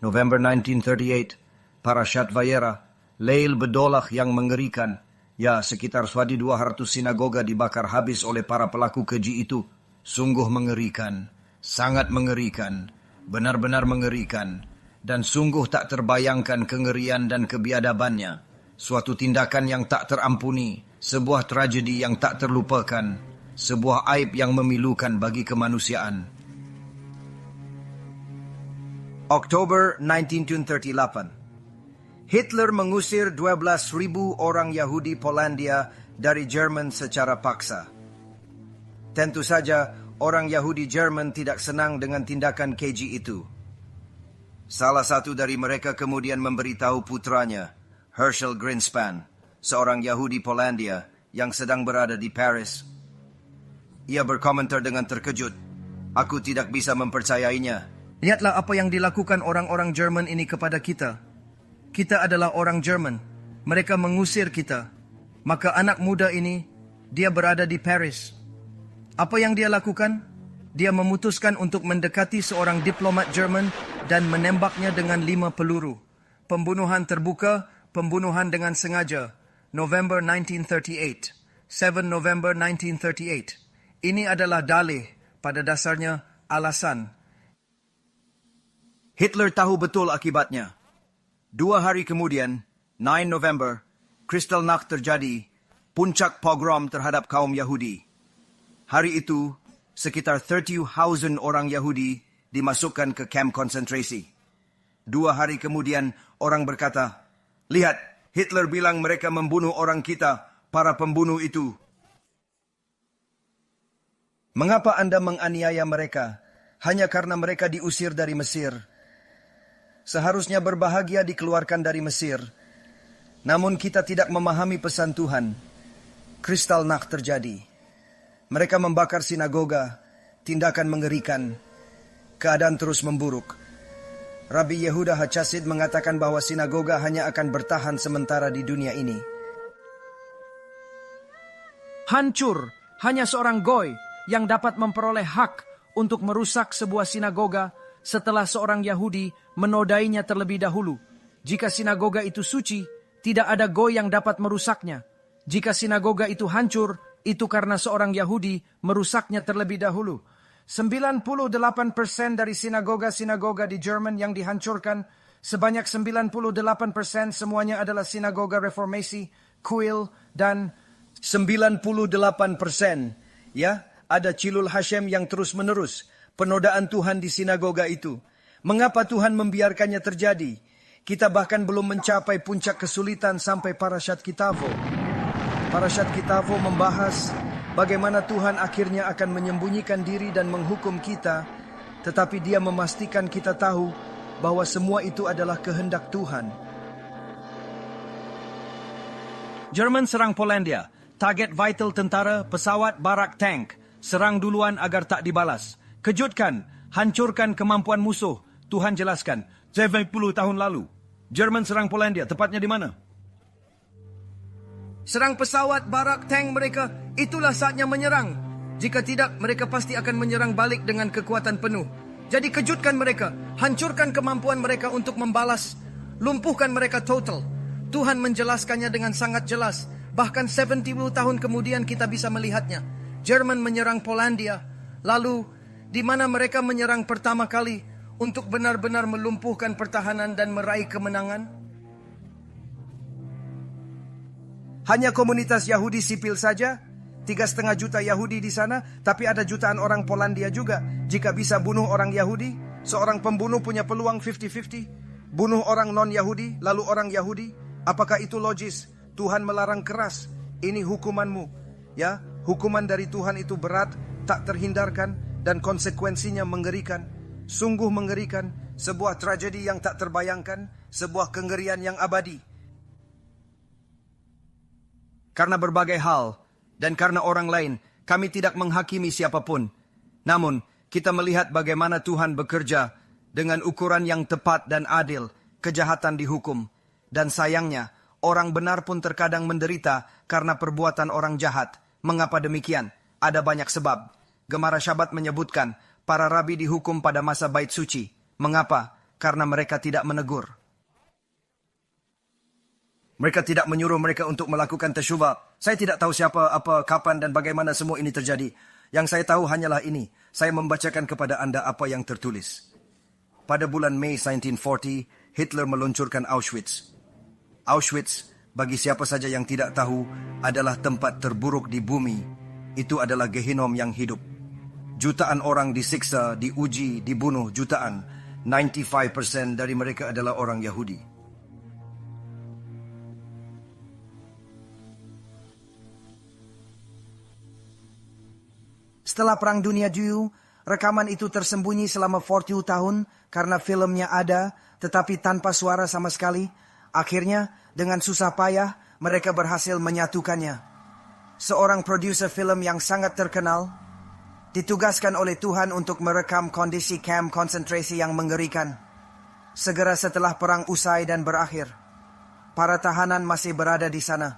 November 1938, Parashat Vayera, Leil Bedolach yang mengerikan. Ya, sekitar 200 sinagoga dibakar habis oleh para pelaku keji itu. Sungguh mengerikan, sangat mengerikan, benar-benar mengerikan. Dan sungguh tak terbayangkan kengerian dan kebiadabannya. Suatu tindakan yang tak terampuni, sebuah tragedi yang tak terlupakan, sebuah aib yang memilukan bagi kemanusiaan. Oktober 1938. Hitler mengusir 12.000 orang Yahudi Polandia dari Jerman secara paksa. Tentu saja orang Yahudi Jerman tidak senang dengan tindakan keji itu. Salah satu dari mereka kemudian memberitahu putranya, Herschel Greenspan, seorang Yahudi Polandia yang sedang berada di Paris. Ia berkomentar dengan terkejut, "Aku tidak bisa mempercayainya. Lihatlah apa yang dilakukan orang-orang Jerman ini kepada kita. Kita adalah orang Jerman. Mereka mengusir kita. Maka anak muda ini, dia berada di Paris. Apa yang dia lakukan? Dia memutuskan untuk mendekati seorang diplomat Jerman dan menembaknya dengan 5 peluru. Pembunuhan terbuka, pembunuhan dengan sengaja. November 1938. 7 November 1938. Ini adalah dalih, pada dasarnya alasan. Hitler tahu betul akibatnya. 2 hari kemudian, 9 November, Kristallnacht terjadi, puncak pogrom terhadap kaum Yahudi. Hari itu, sekitar 30,000 orang Yahudi dimasukkan ke kamp konsentrasi. 2 hari kemudian, orang berkata, "Lihat, Hitler bilang mereka membunuh orang kita, para pembunuh itu." Mengapa Anda menganiaya mereka? Hanya karena mereka diusir dari Mesir. Seharusnya berbahagia dikeluarkan dari Mesir. Namun kita tidak memahami pesan Tuhan. Kristallnacht terjadi. Mereka membakar sinagoga, tindakan mengerikan. Keadaan terus memburuk. Rabbi Yehuda HaChassid mengatakan bahwa sinagoga hanya akan bertahan sementara di dunia ini. Hancur, hanya seorang goy yang dapat memperoleh hak untuk merusak sebuah sinagoga setelah seorang Yahudi menodainya terlebih dahulu. Jika sinagoga itu suci, tidak ada goy yang dapat merusaknya. Jika sinagoga itu hancur, itu karena seorang Yahudi merusaknya terlebih dahulu. 98% dari sinagoga-sinagoga di Jerman yang dihancurkan, sebanyak 98% semuanya adalah sinagoga reformasi, kuil, dan 98%. Ya, ada Chilul Hashem yang terus-menerus. Penodaan Tuhan di sinagoga itu. Mengapa Tuhan membiarkannya terjadi? Kita bahkan belum mencapai puncak kesulitan sampai Parashat Kitavo. Parashat Kitavo membahas bagaimana Tuhan akhirnya akan menyembunyikan diri dan menghukum kita, tetapi Dia memastikan kita tahu bahwa semua itu adalah kehendak Tuhan. Jerman serang Polandia. Target vital tentara, pesawat, barak, tank. Serang duluan agar tak dibalas. Kejutkan, hancurkan kemampuan musuh. Tuhan jelaskan, 70 tahun lalu. Jerman serang Polandia, tepatnya di mana? serang pesawat, barak, tank mereka. Itulah saatnya menyerang. Jika tidak, mereka pasti akan menyerang balik dengan kekuatan penuh. Jadi kejutkan mereka, hancurkan kemampuan mereka untuk membalas, lumpuhkan mereka total. Tuhan menjelaskannya dengan sangat jelas. Bahkan 70 tahun kemudian kita bisa melihatnya. Jerman menyerang Polandia. Lalu, di mana mereka menyerang pertama kali untuk benar-benar melumpuhkan pertahanan dan meraih kemenangan? Hanya komunitas Yahudi sipil saja? 3,5 juta Yahudi di sana, tapi ada jutaan orang Polandia juga. Jika bisa bunuh orang Yahudi, seorang pembunuh punya peluang 50-50. Bunuh orang non-Yahudi, lalu orang Yahudi. Apakah itu logis? Tuhan melarang keras. Ini hukumanmu. Ya, hukuman dari Tuhan itu berat, tak terhindarkan, dan konsekuensinya mengerikan. Sungguh mengerikan, sebuah tragedi yang tak terbayangkan, sebuah kengerian yang abadi. Karena berbagai hal, dan karena orang lain, kami tidak menghakimi siapapun. Namun, kita melihat bagaimana Tuhan bekerja dengan ukuran yang tepat dan adil, kejahatan dihukum. Dan sayangnya, orang benar pun terkadang menderita karena perbuatan orang jahat. Mengapa demikian? Ada banyak sebab. Gemara Syabat menyebutkan, para rabi dihukum pada masa bait suci. Mengapa? karena mereka tidak menegur. Mereka tidak menyuruh mereka untuk melakukan tasyubah. Saya tidak tahu siapa, apa, kapan dan bagaimana semua ini terjadi. Yang saya tahu hanyalah ini. Saya membacakan kepada anda apa yang tertulis. Pada bulan Mei 1940, Hitler meluncurkan Auschwitz. Auschwitz, bagi siapa saja yang tidak tahu, adalah tempat terburuk di bumi. Itu adalah Gehinom yang hidup. Jutaan orang disiksa, diuji, dibunuh, jutaan. 95% dari mereka adalah orang Yahudi. Setelah Perang Dunia II, rekaman itu tersembunyi selama 40 tahun karena filmnya ada, tetapi tanpa suara sama sekali. Akhirnya, dengan susah payah, mereka berhasil menyatukannya. Seorang produser film yang sangat terkenal ditugaskan oleh Tuhan untuk merekam kondisi kamp konsentrasi yang mengerikan. Segera setelah perang usai dan berakhir, para tahanan masih berada di sana,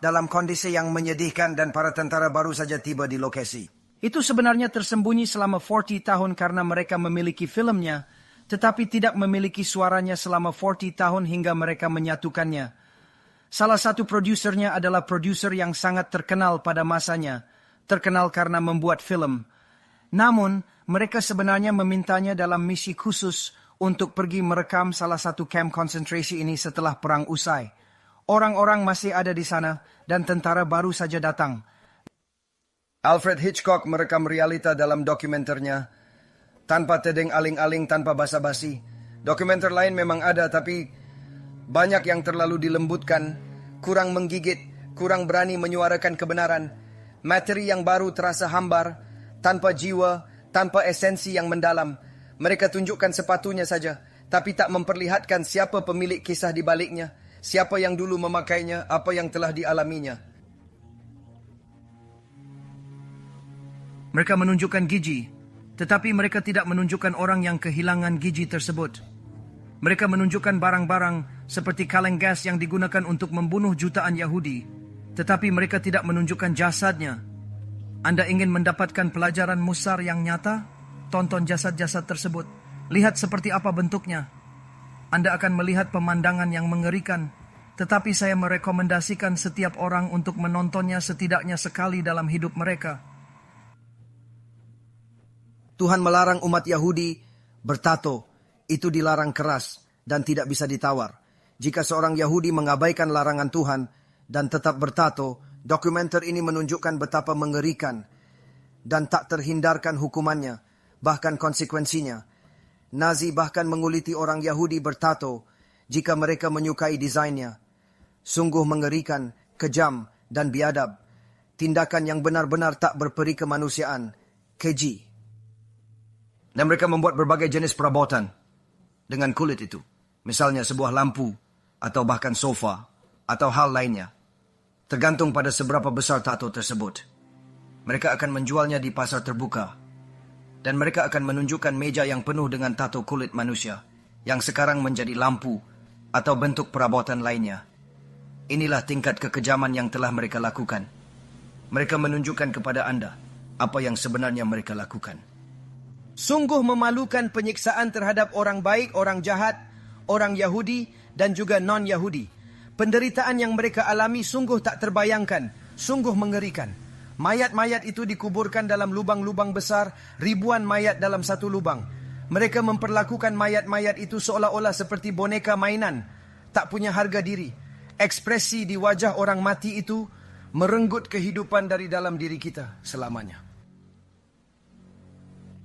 dalam kondisi yang menyedihkan dan para tentara baru saja tiba di lokasi. Itu sebenarnya tersembunyi selama 40 tahun karena mereka memiliki filmnya, tetapi tidak memiliki suaranya selama 40 tahun hingga mereka menyatukannya. Salah satu produsernya adalah produser yang sangat terkenal pada masanya, terkenal karena membuat film. Namun, mereka sebenarnya memintanya dalam misi khusus untuk pergi merekam salah satu kamp konsentrasi ini setelah perang usai. Orang-orang masih ada di sana dan tentara baru saja datang. Alfred Hitchcock merekam realita dalam dokumenternya, tanpa tedeng aling-aling, tanpa basa-basi. Dokumenter lain memang ada, tapi banyak yang terlalu dilembutkan, kurang menggigit, kurang berani menyuarakan kebenaran. Materi yang baru terasa hambar, tanpa jiwa, tanpa esensi yang mendalam. Mereka tunjukkan sepatunya saja, tapi tak memperlihatkan siapa pemilik kisah di baliknya, siapa yang dulu memakainya, apa yang telah dialaminya. Mereka menunjukkan gigi, tetapi mereka tidak menunjukkan orang yang kehilangan gigi tersebut. Mereka menunjukkan barang-barang seperti kaleng gas yang digunakan untuk membunuh jutaan Yahudi, tetapi mereka tidak menunjukkan jasadnya. Anda ingin mendapatkan pelajaran musar yang nyata? Tonton jasad-jasad tersebut. Lihat seperti apa bentuknya. Anda akan melihat pemandangan yang mengerikan, tetapi saya merekomendasikan setiap orang untuk menontonnya setidaknya sekali dalam hidup mereka. Tuhan melarang umat Yahudi bertato. Itu dilarang keras dan tidak bisa ditawar. Jika seorang Yahudi mengabaikan larangan Tuhan dan tetap bertato, dokumenter ini menunjukkan betapa mengerikan dan tak terhindarkan hukumannya, bahkan konsekuensinya. Nazi bahkan menguliti orang Yahudi bertato jika mereka menyukai desainnya. Sungguh mengerikan, kejam, dan biadab. Tindakan yang benar-benar tak berperi kemanusiaan. Keji. Dan mereka membuat berbagai jenis perabotan dengan kulit itu. Misalnya sebuah lampu, atau bahkan sofa, atau hal lainnya. Tergantung pada seberapa besar tato tersebut. Mereka akan menjualnya di pasar terbuka. Dan mereka akan menunjukkan meja yang penuh dengan tato kulit manusia, yang sekarang menjadi lampu, atau bentuk perabotan lainnya. Inilah tingkat kekejaman yang telah mereka lakukan. Mereka menunjukkan kepada Anda apa yang sebenarnya mereka lakukan. Sungguh memalukan penyiksaan terhadap orang baik, orang jahat, orang Yahudi, dan juga non-Yahudi. Penderitaan yang mereka alami sungguh tak terbayangkan, sungguh mengerikan. Mayat-mayat itu dikuburkan dalam lubang-lubang besar, ribuan mayat dalam satu lubang. Mereka memperlakukan mayat-mayat itu seolah-olah seperti boneka mainan, tak punya harga diri. Ekspresi di wajah orang mati itu merenggut kehidupan dari dalam diri kita selamanya.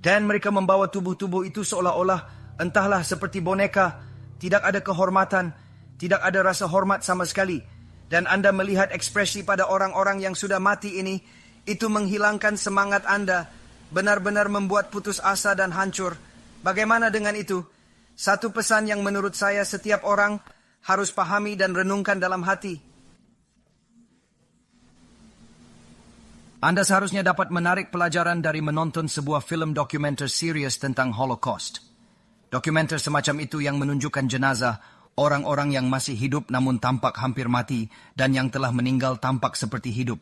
Dan mereka membawa tubuh-tubuh itu seolah-olah entahlah seperti boneka, tidak ada kehormatan, tidak ada rasa hormat sama sekali. Dan Anda melihat ekspresi pada orang-orang yang sudah mati ini, itu menghilangkan semangat Anda, benar-benar membuat putus asa dan hancur. Bagaimana dengan itu? Satu pesan yang menurut saya setiap orang harus pahami dan renungkan dalam hati. Anda seharusnya dapat menarik pelajaran dari menonton sebuah film dokumenter serius tentang Holocaust. Dokumenter semacam itu yang menunjukkan jenazah, orang-orang yang masih hidup namun tampak hampir mati, dan yang telah meninggal tampak seperti hidup.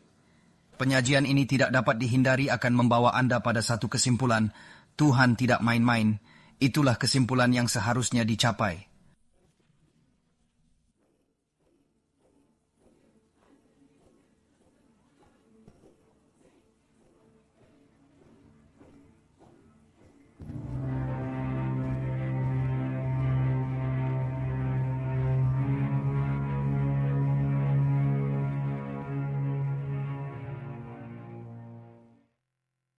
Penyajian ini tidak dapat dihindari akan membawa Anda pada satu kesimpulan, Tuhan tidak main-main. itulah kesimpulan yang seharusnya dicapai.